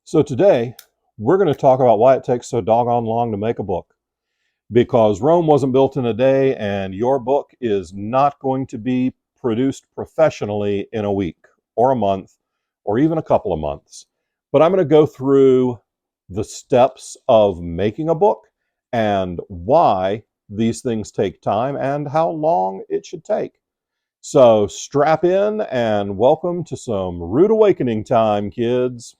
So today, we're going to talk about why it takes so doggone long to make a book. Because Rome wasn't built in a day, and your book is not going to be produced professionally in a week, or a month, or even a couple of months. But I'm going to go through the steps of making a book, and why these things take time, and how long it should take. So strap in, and welcome to some rude awakening time, kids.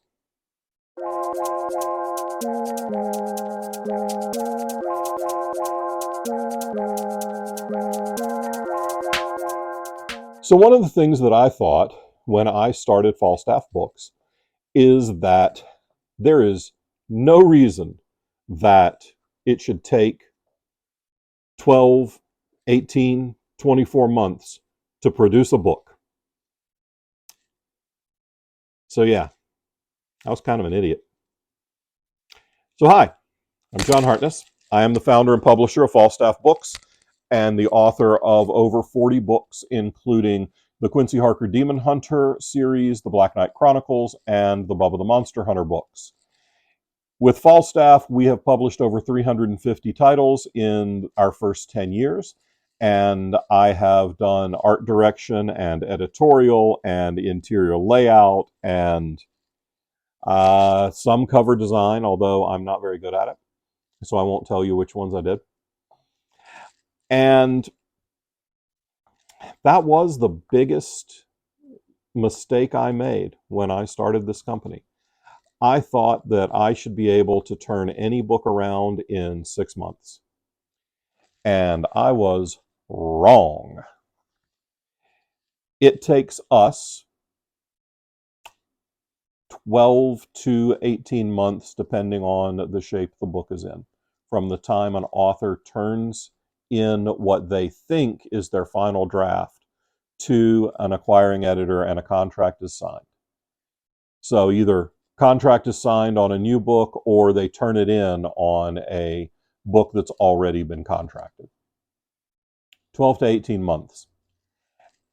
So one of the things that I thought when I started Falstaff Books is that there is no reason that it should take 12, 18, 24 months to produce a book. So yeah, I was kind of an idiot. So hi, I'm John Hartness. I am the founder and publisher of Falstaff Books and the author of over 40 books, including the Quincy Harker Demon Hunter series, the Black Knight Chronicles, and the Bubba the Monster Hunter books. With Falstaff, we have published over 350 titles in our first 10 years, and I have done art direction and editorial and interior layout and some cover design, although I'm not very good at it, so I won't tell you which ones I did. And that was the biggest mistake I made when I started this company. I thought that I should be able to turn any book around in 6 months. And I was wrong. It takes us 12 to 18 months, depending on the shape the book is in, from the time an author turns in what they think is their final draft to an acquiring editor and a contract is signed. So either contract is signed on a new book or they turn it in on a book that's already been contracted. 12 to 18 months.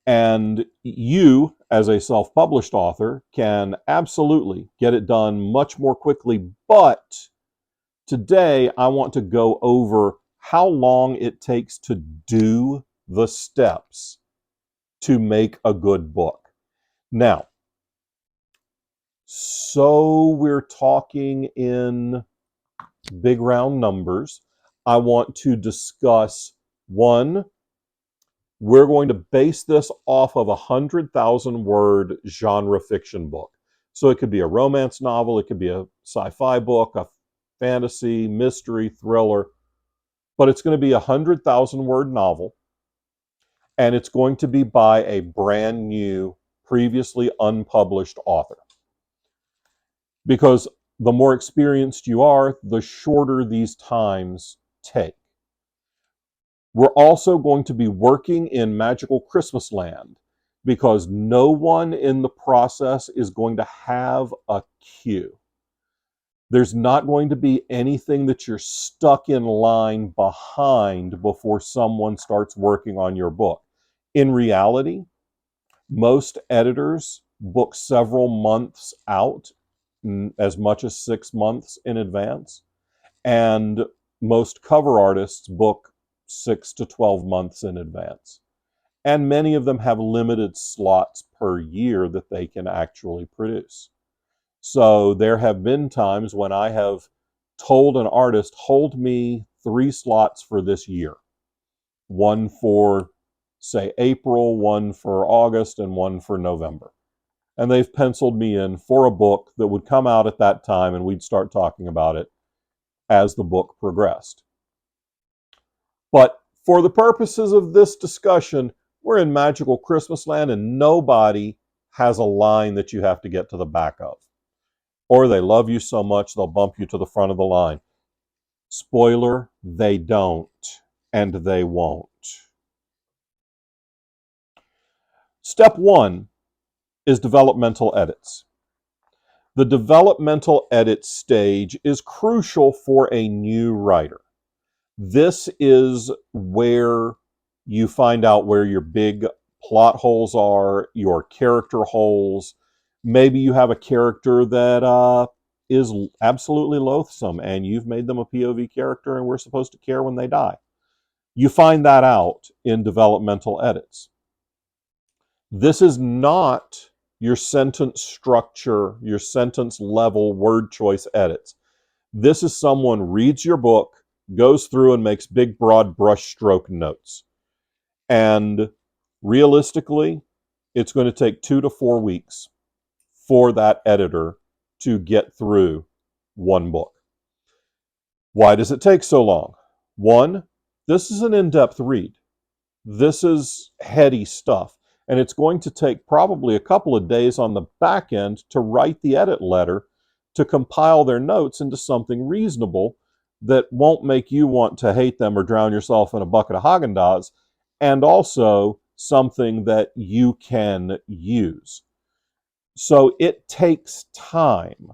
And you, as a self-published author, can absolutely get it done much more quickly. But today, I want to go over how long it takes to do the steps to make a good book. Now, so we're talking in big round numbers. I want to discuss one. We're going to base this off of a 100,000 word genre fiction book. So it could be a romance novel, it could be a sci-fi book, a fantasy, mystery, thriller, but it's going to be a 100,000 word novel, and it's going to be by a brand new, previously unpublished author. Because the more experienced you are, the shorter these times take. We're also going to be working in magical Christmas land, because no one in the process is going to have a queue. There's not going to be anything that you're stuck in line behind before someone starts working on your book. In reality, most editors book several months out, as much as 6 months in advance, and most cover artists book 6 to 12 months in advance. And many of them have limited slots per year that they can actually produce. So there have been times when I have told an artist, hold me 3 slots for this year. One for, say, April, one for August, and one for November. And they've penciled me in for a book that would come out at that time, and we'd start talking about it as the book progressed. But for the purposes of this discussion, we're in magical Christmas land, and nobody has a line that you have to get to the back of. Or they love you so much they'll bump you to the front of the line. Spoiler, they don't, and they won't. Step 1 is developmental edits. The developmental edit stage is crucial for a new writer. This is where you find out where your big plot holes are, your character holes. Maybe you have a character that is absolutely loathsome and you've made them a POV character and we're supposed to care when they die. You find that out in developmental edits. This is not your sentence structure, your sentence level word choice edits. This is someone reads your book, goes through and makes big, broad brushstroke notes. And realistically, it's going to take 2 to 4 weeks for that editor to get through one book. Why does it take so long? One, this is an in-depth read. This is heady stuff. And it's going to take probably a couple of days on the back end to write the edit letter to compile their notes into something reasonable that won't make you want to hate them or drown yourself in a bucket of Haagen-Dazs, and also something that you can use. So it takes time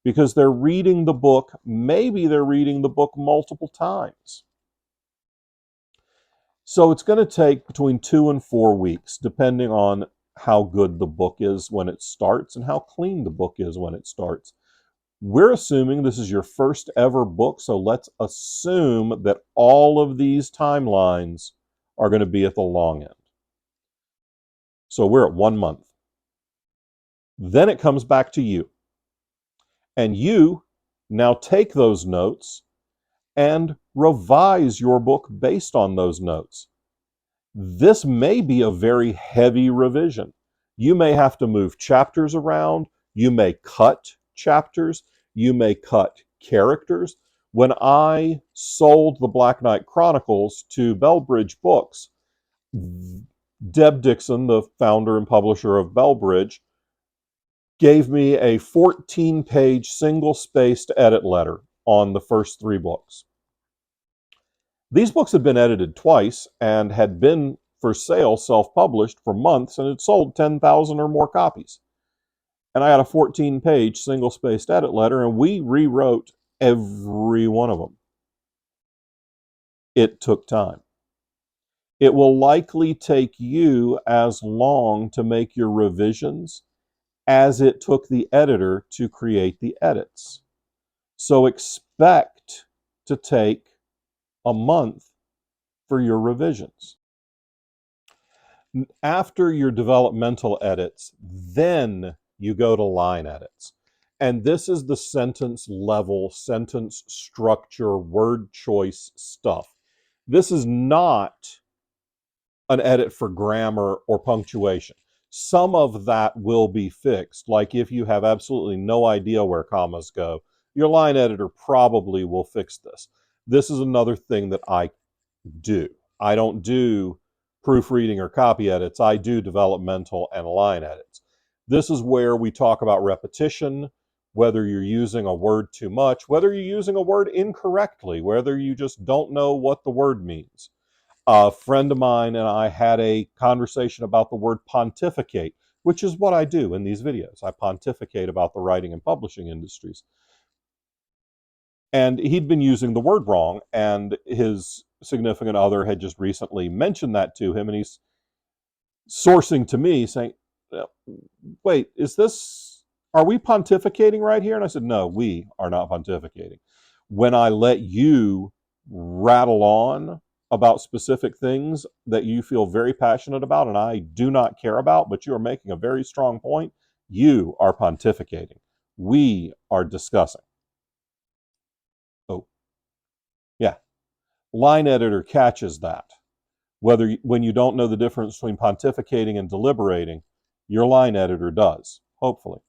because they're reading the book. Maybe they're reading the book multiple times. So it's going to take between 2 and 4 weeks, depending on how good the book is when it starts and how clean the book is when it starts. We're assuming this is your first ever book, so let's assume that all of these timelines are going to be at the long end. So we're at 1 month. Then it comes back to you. And you now take those notes and revise your book based on those notes. This may be a very heavy revision. You may have to move chapters around. You may cut chapters. You may cut characters. When I sold the Black Knight Chronicles to Bellbridge Books, Deb Dixon, the founder and publisher of Bellbridge, gave me a 14-page single-spaced edit letter on the first 3 books. These books had been edited twice and had been for sale, self-published, for months, and had sold 10,000 or more copies. And I had a 14-page single-spaced edit letter, and we rewrote every one of them. It took time. It will likely take you as long to make your revisions as it took the editor to create the edits. So expect to take a month for your revisions. After your developmental edits, then you go to line edits. And this is the sentence level, sentence structure, word choice stuff. This is not an edit for grammar or punctuation. Some of that will be fixed. Like if you have absolutely no idea where commas go, your line editor probably will fix this. This is another thing that I do. I don't do proofreading or copy edits. I do developmental and line edits. This is where we talk about repetition, whether you're using a word too much, whether you're using a word incorrectly, whether you just don't know what the word means. A friend of mine and I had a conversation about the word pontificate, which is what I do in these videos. I pontificate about the writing and publishing industries. And he'd been using the word wrong, and his significant other had just recently mentioned that to him, and he's sourcing to me saying, wait, are we pontificating right here? And I said, no, we are not pontificating. When I let you rattle on about specific things that you feel very passionate about and I do not care about, but you are making a very strong point, you are pontificating. We are discussing. Oh, yeah. Line editor catches that. When you don't know the difference between pontificating and deliberating, your line editor does, hopefully.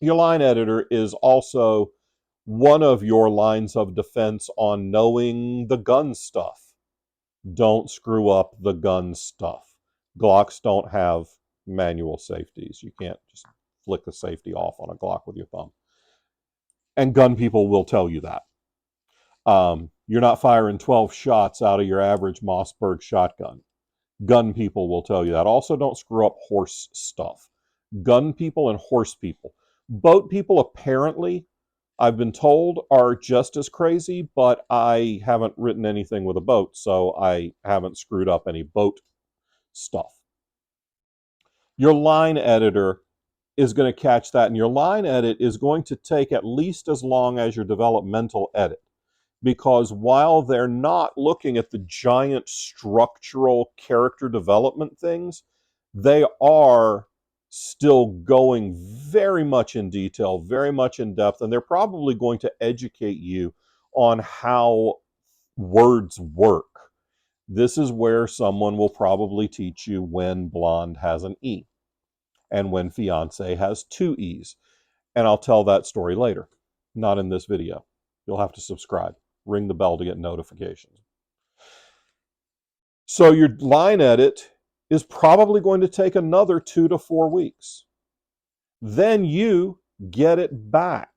Your line editor is also one of your lines of defense on knowing the gun stuff. Don't screw up the gun stuff. Glocks don't have manual safeties. You can't just flick the safety off on a Glock with your thumb. And gun people will tell you that. You're not firing 12 shots out of your average Mossberg shotgun. Gun people will tell you that. Also, don't screw up horse stuff. Gun people and horse people. Boat people, apparently, I've been told, are just as crazy, but I haven't written anything with a boat, so I haven't screwed up any boat stuff. Your line editor is going to catch that, and your line edit is going to take at least as long as your developmental edit. Because while they're not looking at the giant structural character development things, they are still going very much in detail, very much in depth, and they're probably going to educate you on how words work. This is where someone will probably teach you when blonde has an E and when fiance has two E's. And I'll tell that story later, not in this video. You'll have to subscribe. Ring the bell to get notifications. So your line edit is probably going to take another 2 to 4 weeks. Then you get it back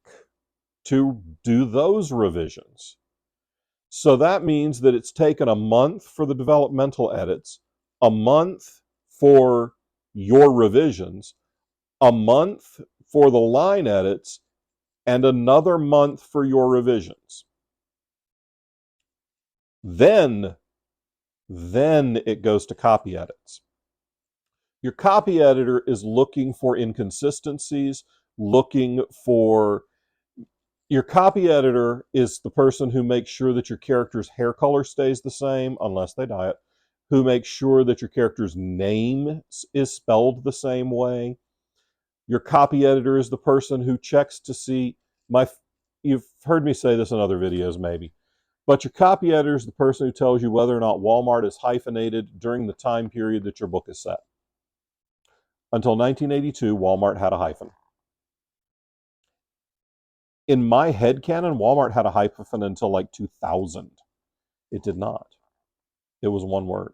to do those revisions. So that means that it's taken a month for the developmental edits, a month for your revisions, a month for the line edits, and another month for your revisions. Then it goes to copy edits. Your copy editor is looking for inconsistencies, your copy editor is the person who makes sure that your character's hair color stays the same, unless they dye it, who makes sure that your character's name is spelled the same way. Your copy editor is the person who checks to see you've heard me say this in other videos maybe, but your copy editor is the person who tells you whether or not Walmart is hyphenated during the time period that your book is set. Until 1982, Walmart had a hyphen. In my headcanon, Walmart had a hyphen until like 2000. It did not. It was one word.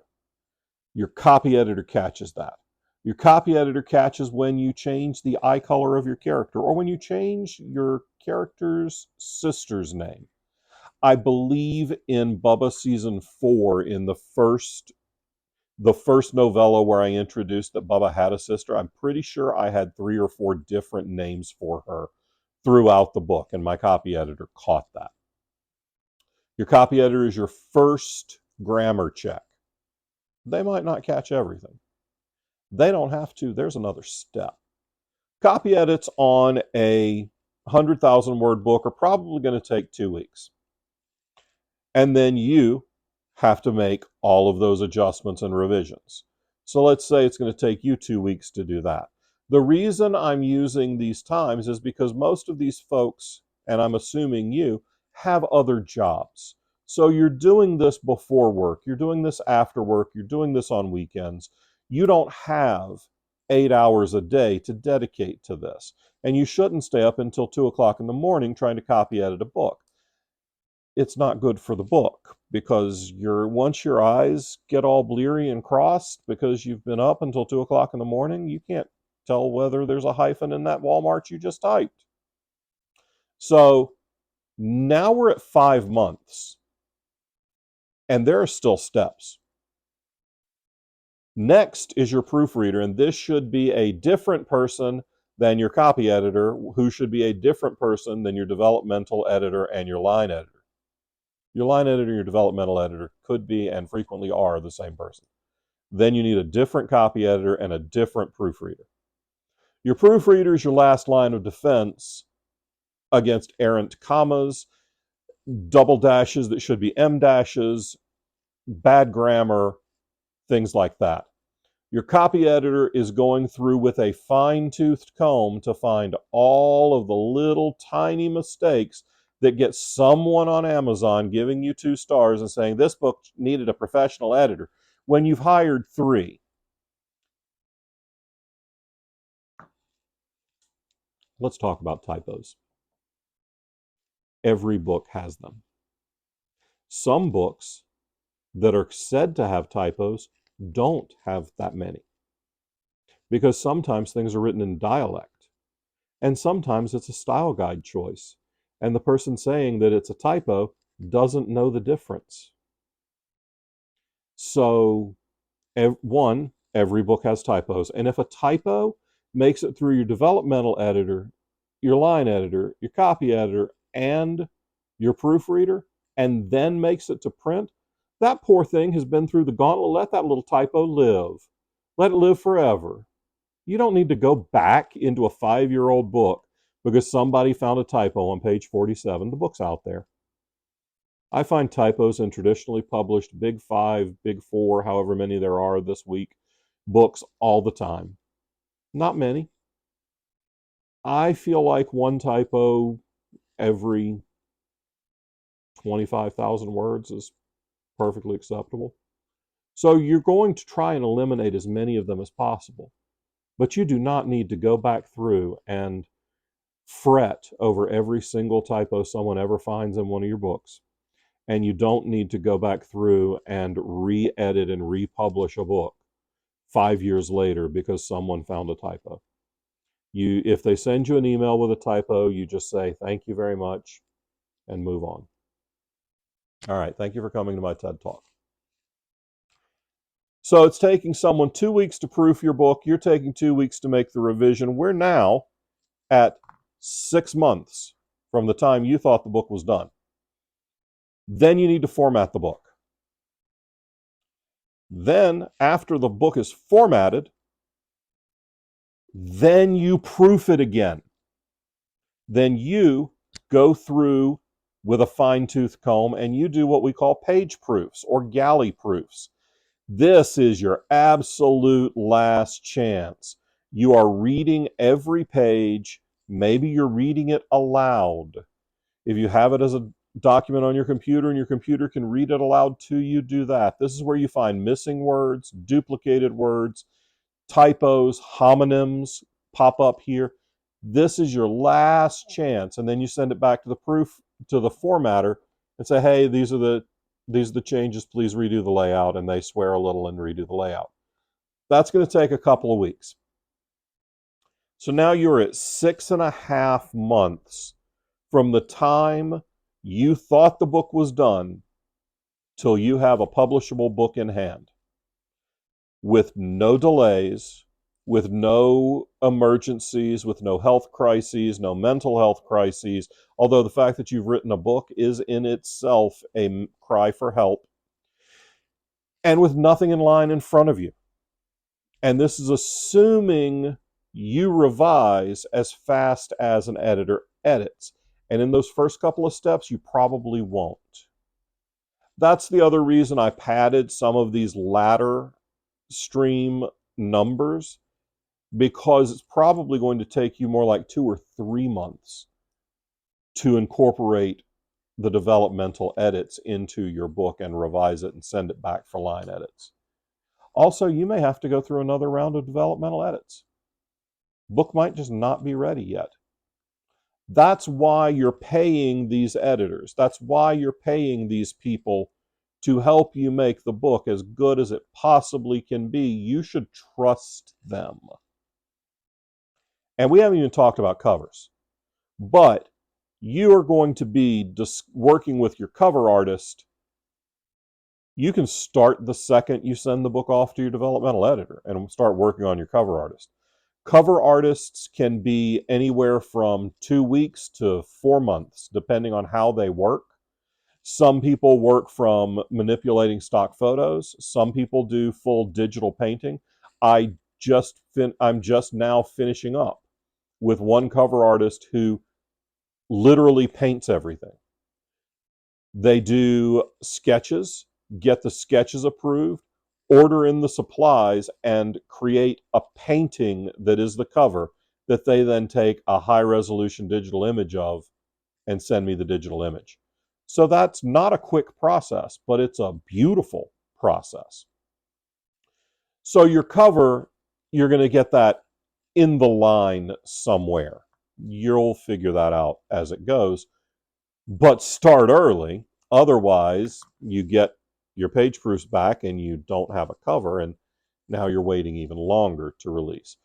Your copy editor catches that. Your copy editor catches when you change the eye color of your character or when you change your character's sister's name. I believe in Bubba Season 4, in the first novella where I introduced that Bubba had a sister, I'm pretty sure I had 3 or 4 different names for her throughout the book, and my copy editor caught that. Your copy editor is your first grammar check. They might not catch everything. They don't have to. There's another step. Copy edits on a 100,000 word book are probably going to take 2 weeks. And then you have to make all of those adjustments and revisions. So let's say it's going to take you 2 weeks to do that. The reason I'm using these times is because most of these folks, and I'm assuming you, have other jobs. So you're doing this before work, you're doing this after work, you're doing this on weekends. You don't have 8 hours a day to dedicate to this. And you shouldn't stay up until 2 o'clock in the morning trying to copy edit a book. It's not good for the book because once your eyes get all bleary and crossed because you've been up until 2 o'clock in the morning, you can't tell whether there's a hyphen in that Walmart you just typed. So now we're at 5 months and there are still steps. Next is your proofreader, and this should be a different person than your copy editor, who should be a different person than your developmental editor and your line editor. Your line editor and your developmental editor could be and frequently are the same person. Then you need a different copy editor and a different proofreader. Your proofreader is your last line of defense against errant commas, double dashes that should be M dashes, bad grammar, things like that. Your copy editor is going through with a fine-toothed comb to find all of the little tiny mistakes that get someone on Amazon giving you 2 stars and saying this book needed a professional editor when you've hired 3. Let's talk about typos. Every book has them. Some books that are said to have typos don't have that many, because sometimes things are written in dialect, and sometimes it's a style guide choice, and the person saying that it's a typo doesn't know the difference. So, every book has typos, and if a typo makes it through your developmental editor, your line editor, your copy editor, and your proofreader, and then makes it to print, that poor thing has been through the gauntlet. Let that little typo live. Let it live forever. You don't need to go back into a 5-year-old book because somebody found a typo on page 47. The book's out there. I find typos in traditionally published Big Five, Big Four, however many there are this week, books all the time. Not many. I feel like one typo every 25,000 words is perfectly acceptable. So you're going to try and eliminate as many of them as possible. But you do not need to go back through and fret over every single typo someone ever finds in one of your books. And you don't need to go back through and re-edit and republish a book 5 years later because someone found a typo. If they send you an email with a typo, you just say, thank you very much, and move on. All right, thank you for coming to my TED Talk. So it's taking someone 2 weeks to proof your book. You're taking 2 weeks to make the revision. We're now at 6 months from the time you thought the book was done. Then you need to format the book. Then, after the book is formatted, then you proof it again. Then you go through with a fine-tooth comb and you do what we call page proofs or galley proofs. This is your absolute last chance. You are reading every page. Maybe you're reading it aloud. If you have it as a document on your computer and your computer can read it aloud to you, do that. This is where you find missing words, duplicated words, typos, homonyms pop up here. This is your last chance, and then you send it back to the formatter and say, hey, these are the changes, please redo the layout, and they swear a little and redo the layout. That's going to take a couple of weeks. So now you're at 6.5 months from the time you thought the book was done till you have a publishable book in hand with no delays, with no emergencies, with no health crises, no mental health crises, although the fact that you've written a book is in itself a cry for help, and with nothing in line in front of you. And this is assuming you revise as fast as an editor edits. And in those first couple of steps, you probably won't. That's the other reason I padded some of these latter stream numbers, because it's probably going to take you more like 2 or 3 months to incorporate the developmental edits into your book and revise it and send it back for line edits. Also, you may have to go through another round of developmental edits. Book might just not be ready yet. That's why you're paying these editors. That's why you're paying these people to help you make the book as good as it possibly can be. You should trust them. And we haven't even talked about covers. But you are going to be working with your cover artist. You can start the second you send the book off to your developmental editor and start working on your cover artist. Cover artists can be anywhere from 2 weeks to 4 months, depending on how they work. Some people work from manipulating stock photos. Some people do full digital painting. I'm just now finishing up with one cover artist who literally paints everything. They do sketches, get the sketches approved, order in the supplies, and create a painting that is the cover that they then take a high-resolution digital image of and send me the digital image. So that's not a quick process, but it's a beautiful process. So your cover, you're going to get that in the line somewhere. You'll figure that out as it goes. But start early. Otherwise, you get your page proofs back and you don't have a cover, and now you're waiting even longer to release.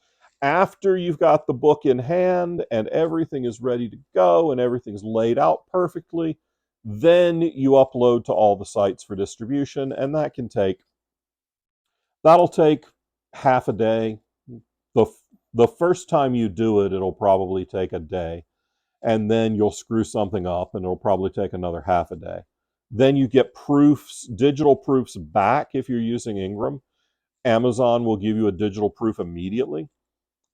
After you've got the book in hand and everything is ready to go and everything's laid out perfectly, then you upload to all the sites for distribution, and that'll take half a day. The first time you do it, it'll probably take a day, and then you'll screw something up and it'll probably take another half a day. Then you get proofs, digital proofs back if you're using Ingram. Amazon will give you a digital proof immediately.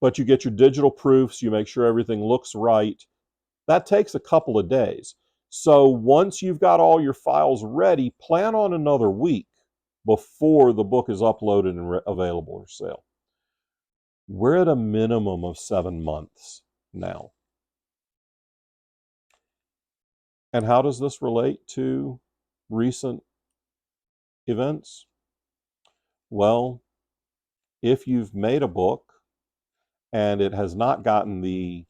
but you get your digital proofs, you make sure everything looks right. That takes a couple of days. So once you've got all your files ready, plan on another week before the book is uploaded and available for sale. We're at a minimum of 7 months now. And how does this relate to recent events? Well, if you've made a book and it has not gotten the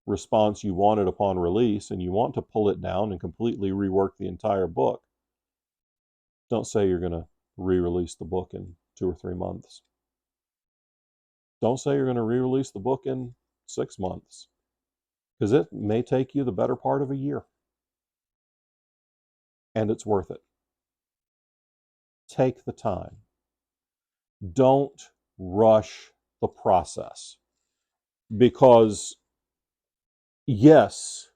response you wanted upon release and you want to pull it down and completely rework the entire book, don't say you're going to re-release the book in 2 or 3 months. Don't say you're going to re-release the book in 6 months, because it may take you the better part of a year. And it's worth it. Take the time. Don't rush the process. Because, yes,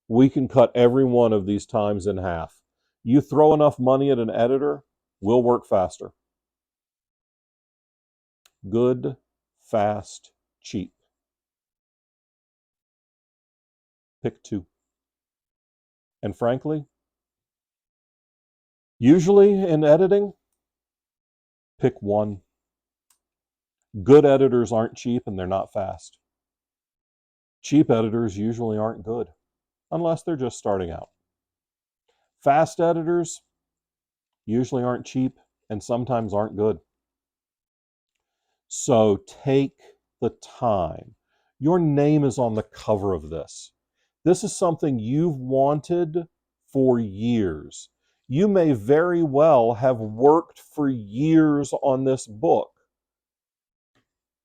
we can cut every one of these times in half. You throw enough money at an editor, we'll work faster. Good, fast, cheap. Pick 2. And frankly, usually in editing, pick 1. Good editors aren't cheap and they're not fast. Cheap editors usually aren't good, unless they're just starting out. Fast editors usually aren't cheap and sometimes aren't good. So take the time. Your name is on the cover of this. This is something you've wanted for years. You may very well have worked for years on this book.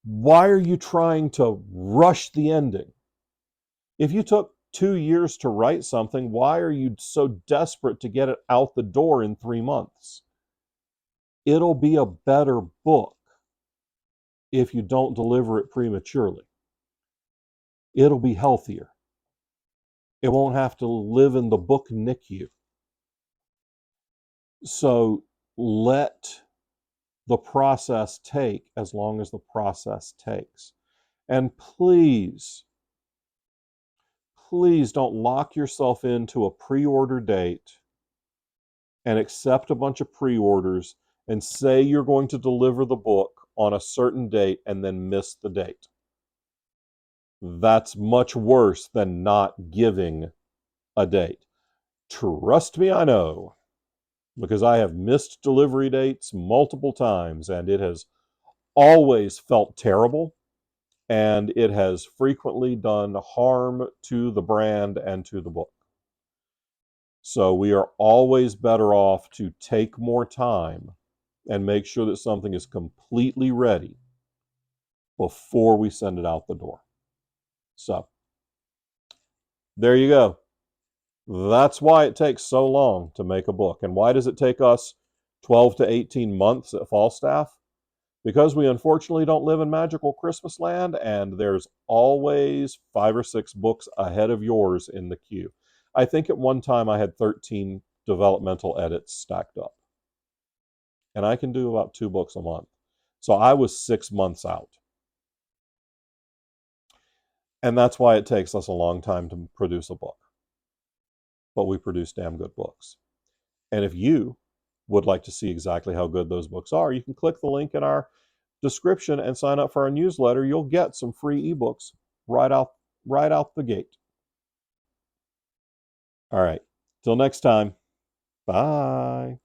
Why are you trying to rush the ending? If you took 2 years to write something, why are you so desperate to get it out the door in 3 months? It'll be a better book if you don't deliver it prematurely. It'll be healthier. It won't have to live in the book NICU. So let the process take as long as the process takes. And please don't lock yourself into a pre-order date and accept a bunch of pre-orders and say you're going to deliver the book on a certain date and then miss the date. That's much worse than not giving a date. Trust me, I know, because I have missed delivery dates multiple times and it has always felt terrible and it has frequently done harm to the brand and to the book. So we are always better off to take more time and make sure that something is completely ready before we send it out the door. So there you go. That's why it takes so long to make a book. And why does it take us 12 to 18 months at Falstaff? Because we unfortunately don't live in magical Christmas land, and there's always 5 or 6 books ahead of yours in the queue. I think at one time I had 13 developmental edits stacked up. And I can do about 2 books a month. So I was 6 months out. And that's why it takes us a long time to produce a book. But we produce damn good books. And if you would like to see exactly how good those books are, you can click the link in our description and sign up for our newsletter. You'll get some free ebooks right out the gate. All right. Till next time. Bye.